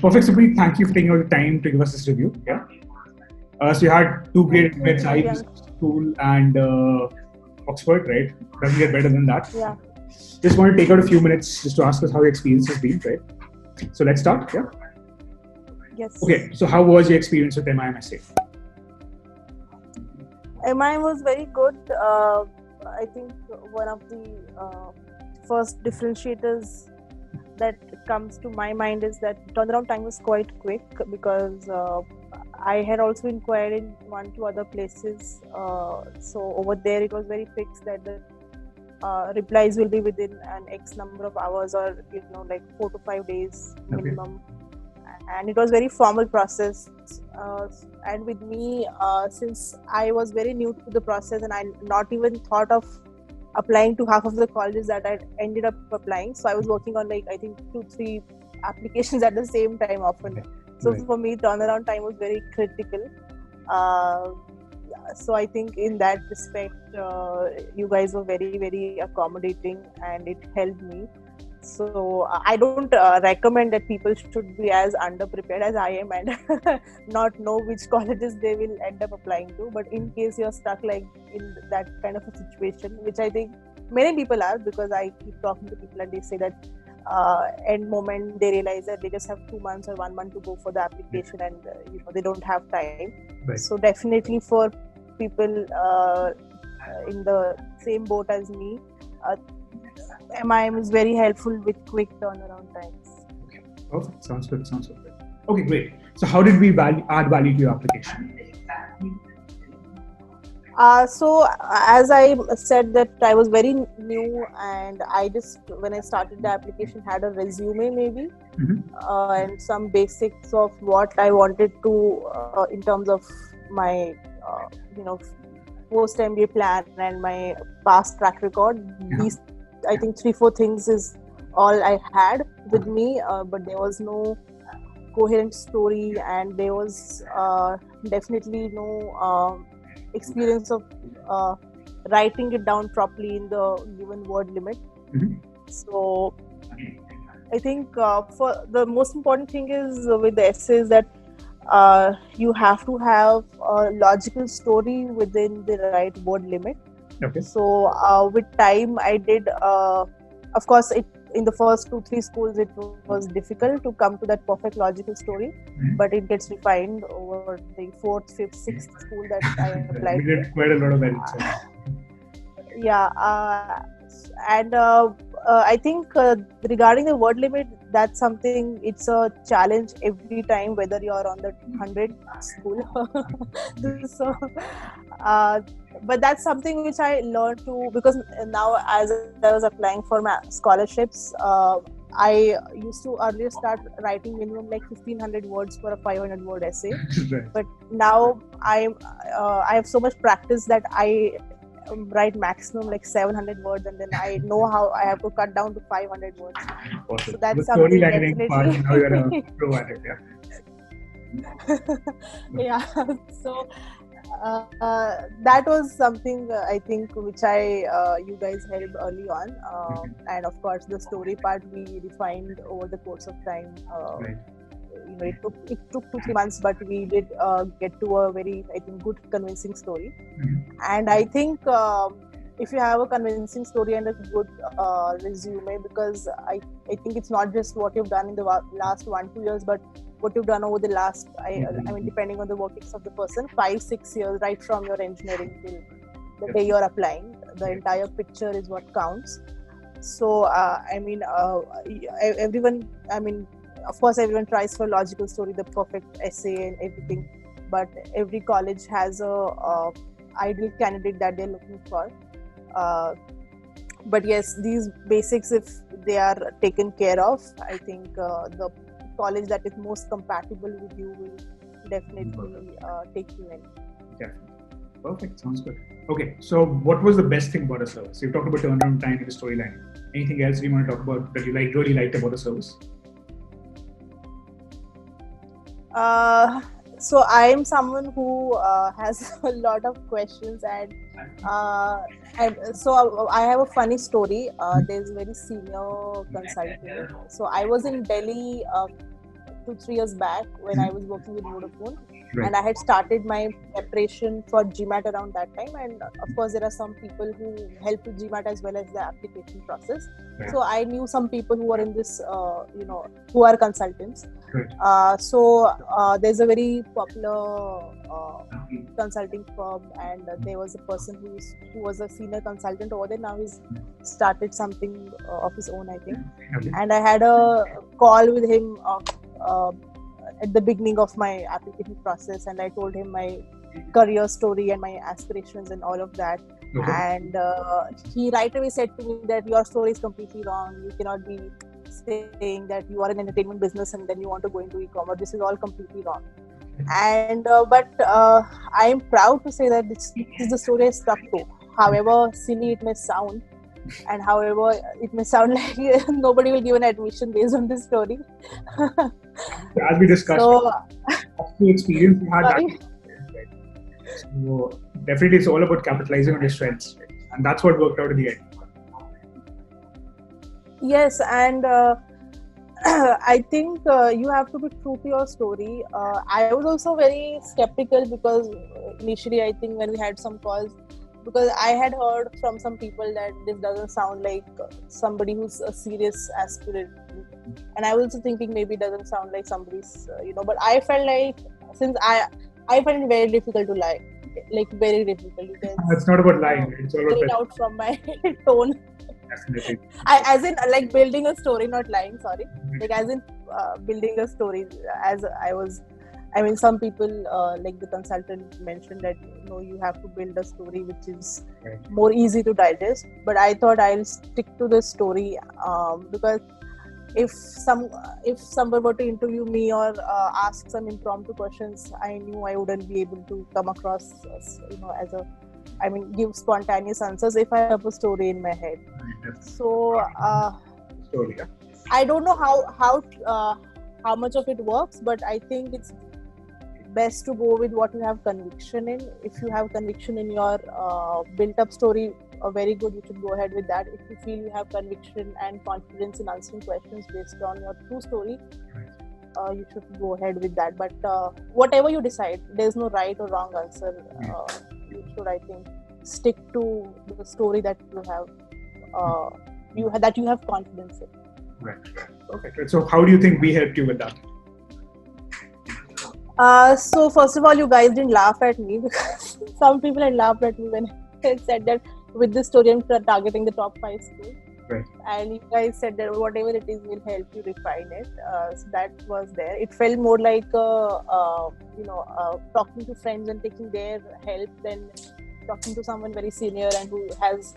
Perfect, Supreet. Thank you for taking all the time to give us this review. Yeah. So you had two great Thank you, experiences, IB Priyank. school and Oxford, right? Doesn't get better than that. Yeah. Just want to take out a few minutes just to ask us how your experience has been, right? So let's start. Yeah. Okay. Yes. So how was your experience with MIMSA? MI was very good. I think one of the first differentiators that comes to my mind is that turnaround time was quite quick because I had also inquired in one to other places. So over there, it was very fixed that the replies will be within an X number of hours, or like 4 to 5 days minimum. And it was very formal process. And with me, since I was very new to the process and I not even thought of applying to half of the colleges that I ended up applying, so I was working on like I think 2-3 applications at the same time often. So Right. for me, turnaround time was very critical. Uh, so I think in that respect, you guys were very, very accommodating, and it helped me. So I don't recommend that people should be as underprepared as I am and not know which colleges they will end up applying to. But in case you're stuck like in that kind of a situation, which I think many people are, because I keep talking to people and they say that end moment they realize that they just have 2 months or 1 month to go for the application, and they don't have time. Right. So definitely for people in the same boat as me, MIM is very helpful with quick turnaround times. Okay. Perfect. Sounds good. Sounds good. Okay, great. So how did we add value to your application? So as I said that I was very new, and I just when I started the application had a resume maybe, and some basics of what I wanted to in terms of my post MBA plan and my past track record. These I think 3-4 things is all I had with me, but there was no coherent story, and there was definitely no experience of writing it down properly in the given word limit. So I think for the most important thing is with the essays that you have to have a logical story within the right word limit. Okay. So with time I did of course it in the first 2-3 schools it was difficult to come to that perfect logical story, but it gets refined over the 4th, 5th, 6th school that I applied. We did quite a lot of edits. Yeah, and I think regarding the word limit, that's something, it's a challenge every time, whether you're on the 100 school. So but that's something which I learned to, because now as I was applying for my scholarships, I used to earlier start writing minimum like 1500 words for a 500 word essay. Right. But now I have so much practice that I write maximum like 700 words, and then I know how I have to cut down to 500 words. Awesome. So that's the something storylining part, definitely. now you're a pro at it, Yeah. So that was something I think which you guys helped early on, and of course the story part we refined over the course of time. Right. It took 2-3 months, but we did get to a very, I think, good convincing story. And I think if you have a convincing story and a good resume, because I think it's not just what you've done in the last 1-2 years, but what you've done over the last, I mean, depending on the workings of the person, 5-6 years, right from your engineering till the day you're applying, the entire picture is what counts. So I mean, everyone, I mean, of course everyone tries for logical story, the perfect essay and everything, but every college has a ideal candidate that they're looking for. But yes, these basics, if they are taken care of, I think the college that is most compatible with you will definitely take you in. Definitely. Perfect. Sounds good. Okay, so what was the best thing about a service? You've talked about turnaround time and the storyline. Anything else you want to talk about that you really liked about the service? So I am someone who has a lot of questions, and so I have a funny story. There's a very senior consultant. So I was in Delhi 2-3 years back when I was working with Vodafone. Right. And I had started my preparation for GMAT around that time. And of course, there are some people who help with GMAT as well as the application process. Right. So I knew some people who are in this, who are consultants. Right. So there's a very popular consulting firm, and there was a person who was a senior consultant over there. Now he's started something of his own, I think. Okay. And I had a call with him at the beginning of my application process, and I told him my career story and my aspirations and all of that. Okay. And he right away said to me that your story is completely wrong. You cannot be saying that you are in entertainment business and then you want to go into e-commerce. This is all completely wrong. And but I am proud to say that this is the story I stuck to. However silly it may sound, and however it may sound like nobody will give an admission based on this story. As we discussed, So, the experience you had that. sorry. So definitely, it's all about capitalizing on your strengths, right? And that's what worked out in the end. Yes, and I think you have to be true to your story. I was also very skeptical because initially I think when we had some calls, because I had heard from some people that this doesn't sound like somebody who's a serious aspirant, and I was also thinking maybe it doesn't sound like somebody's, but I felt like, since I find it very difficult to lie, like very difficult. You can It's not about lying. It's all get it about out from my tone. definitely. As in like building a story, not lying. Sorry, like as in building a story. Some people like the consultant mentioned that you have to build a story which is Right. more easy to digest. But I thought I'll stick to the story because if someone were to interview me or ask some impromptu questions, I knew I wouldn't be able to come across give spontaneous answers if I have a story in my head. So Story, yeah. I don't know how much of it works, but I think it's best to go with what you have conviction in. If you have conviction in your built-up story, very good, you should go ahead with that. If you feel you have conviction and confidence in answering questions based on your true story, you should go ahead with that. But whatever you decide, there's no right or wrong answer. You should, I think, stick to the story that you have that you have confidence in. Right. Perfect. Right. So how do you think we helped you with that? So first of all, you guys didn't laugh at me, because some people had laughed at me when I said that with this story I'm targeting the top 5 schools. Right. And you guys said that whatever it is will help you refine it. So that was there. It felt more like talking to friends and taking their help than talking to someone very senior and who has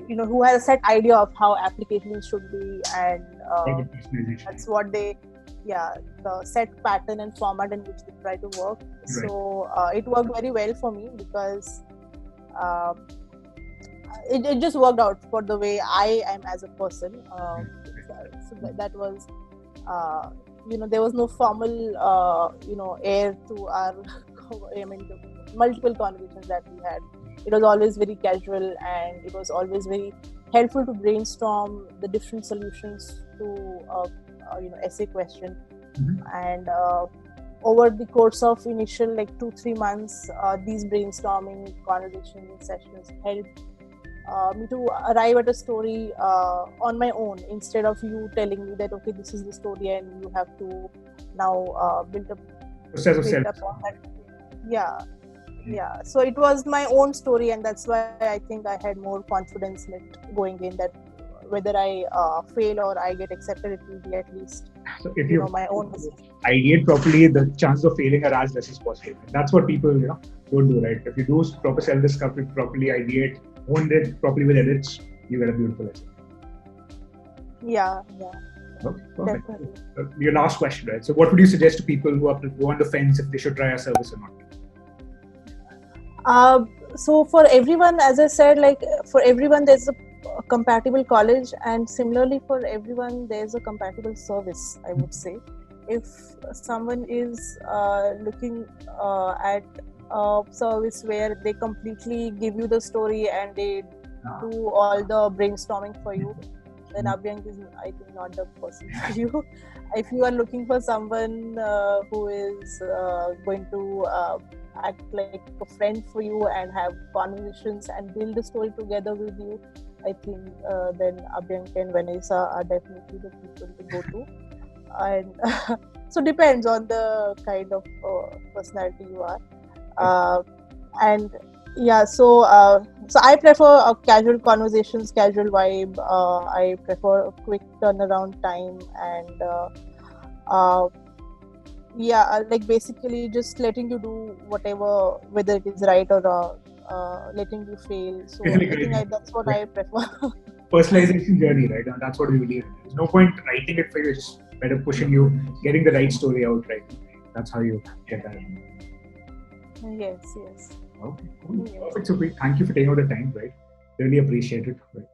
who has a set idea of how applications should be, and that's what the set pattern and format in which they try to work. Right. So it worked very well for me because it just worked out for the way I am as a person. So that was there was no formal air to our the multiple conversations that we had. It was always very casual, and it was always very helpful to brainstorm the different solutions to essay question. Mm-hmm. And over the course of initial 2-3 months, these brainstorming conversation sessions helped me to arrive at a story on my own, instead of you telling me that okay, this is the story and you have to now build up on that. Yeah. So it was my own story, and that's why I think I had more confidence in it going in, that whether I fail or I get accepted, it will be at least my own decision. Ideate properly, the chances of failing are as less as possible. That's what people don't do, right? If you do proper self-discovery, properly ideate, own it properly with edits, you get a beautiful essay. Yeah. Okay, perfect. Definitely. Your last question, right? So what would you suggest to people who are on the fence if they should try our service or not? So for everyone, as I said, for everyone there's a compatible college, and similarly for everyone there's a compatible service, I would say. If someone is looking at a service where they completely give you the story and they do all the brainstorming for you, then Abhyang is, I think, not the person for you. If you are looking for someone who is going to act like a friend for you and have conversations and build the story together with you, I think then Abhyang and Vanessa are definitely the people to go to. And so depends on the kind of personality you are. And yeah, so I prefer casual conversations, casual vibe. I prefer a quick turnaround time, and like basically just letting you do whatever, whether it is right or wrong, letting you fail. So I think that's what I prefer. Personalization journey, right? And that's what we believe in. There's no point writing it for you, just better pushing you, getting the right story out, right? That's how you get that. Yes. Okay, cool. Perfect, Supreet. Thank you for taking out the time, right? Really appreciate it. Right?